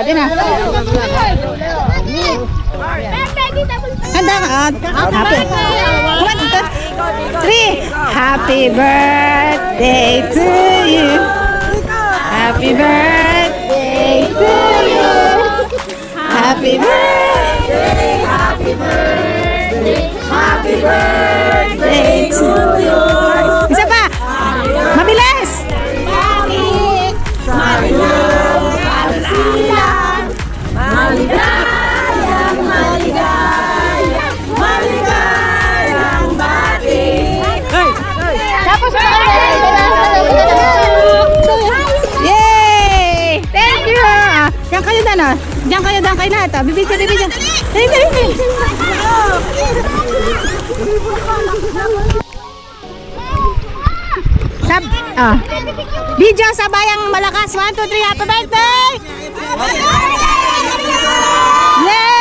Din na. Handa ka. Happy. 1, 2, 3. Happy birthday to you. Happy birthday to you. Happy birthday. Happy birthday. Happy birthday to you. Isa pa. Mabilis. Maligayang, maligayang, maligayang bati. Tapos yay! Thank you! Diyan kayo na, no? Diyan kayo na ito. Bibidyo. Dali. Video sa bayang malakas. 1, 2, 3. Happy birthday! Yay!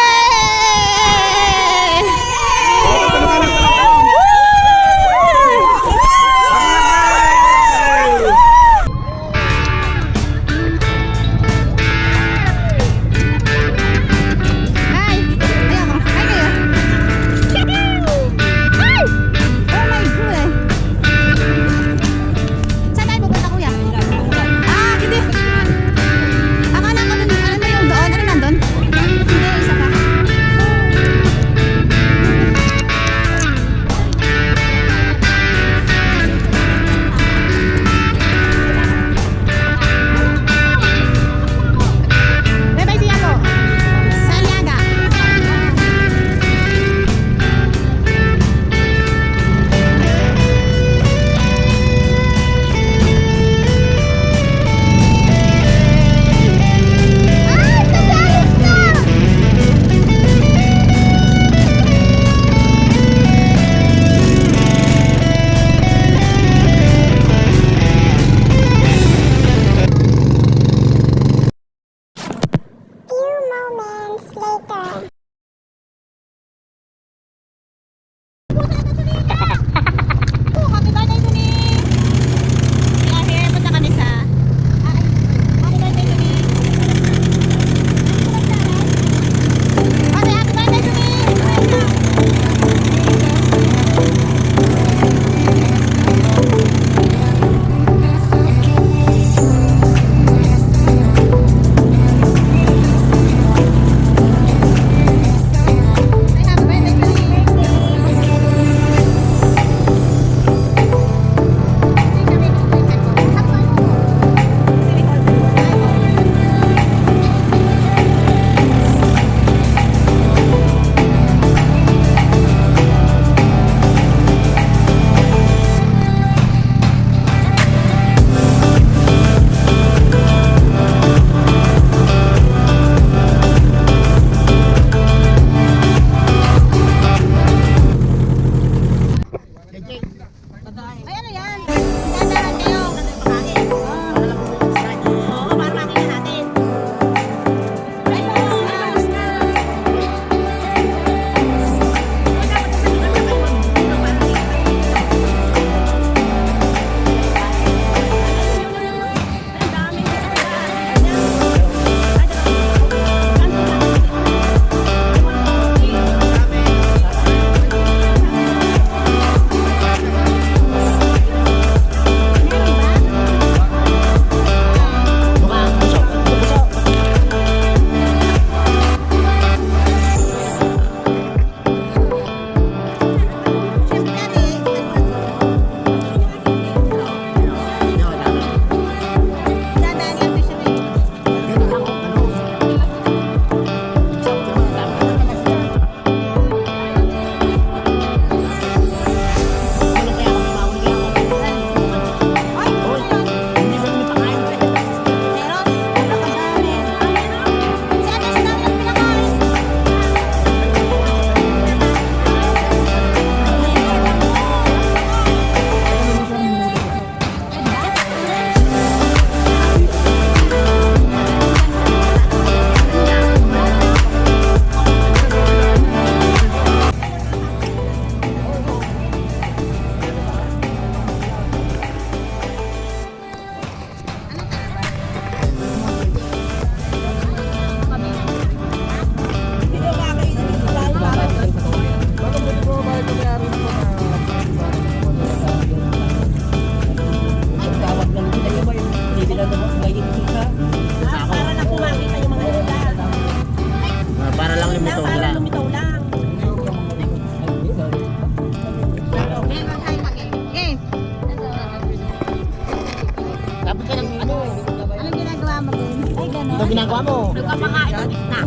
Ito ginagawa mo. Nagkamakain ng isda.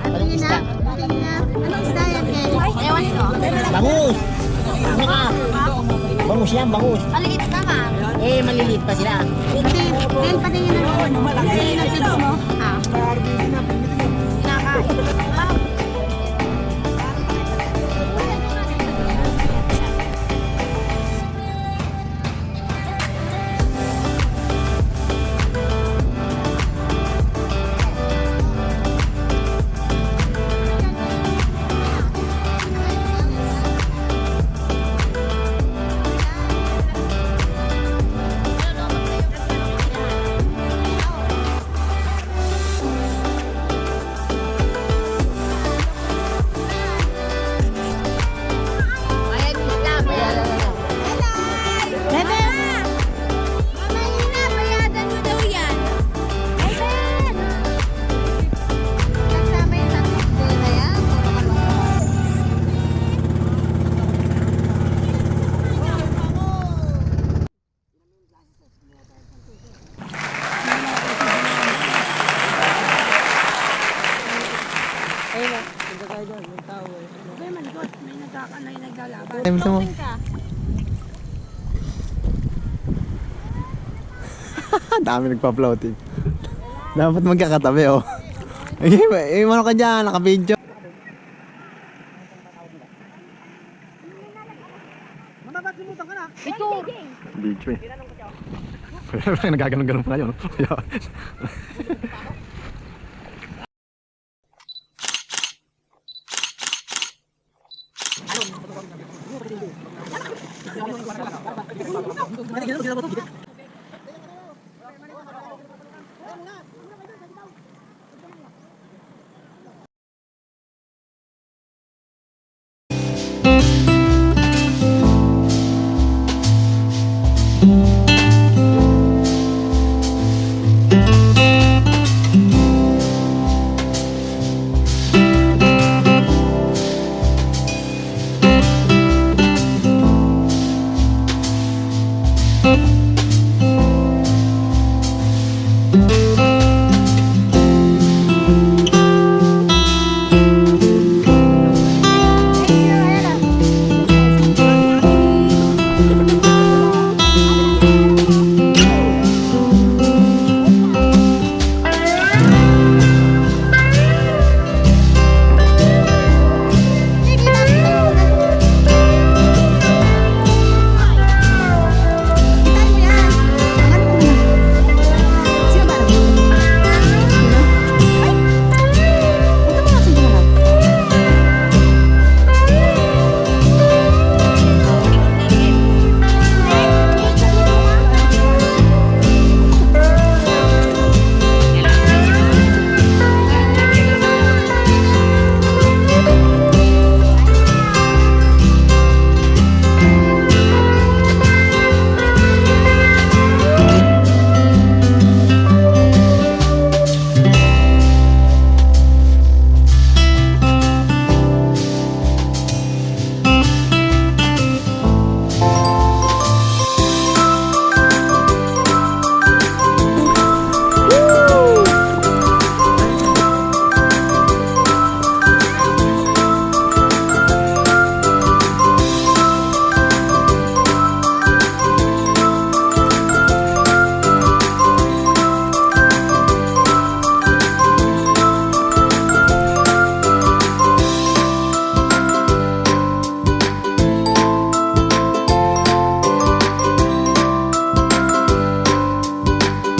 Paling-isda. Anong isda yan, Ken? Ewan ko. Bangus. Ano ka? Bangus yan, bangus. Maliit na ma. Eh, maliliit pa sila. Ken, patingin na naman. Patingin na tips mo. Ah. Kinakain. Dami nagpa-floating. Dapat magkakatabi, oh. Eh, ano ka dyan? Naka-video. Video eh. Nagaganon-ganon pa kayo, no?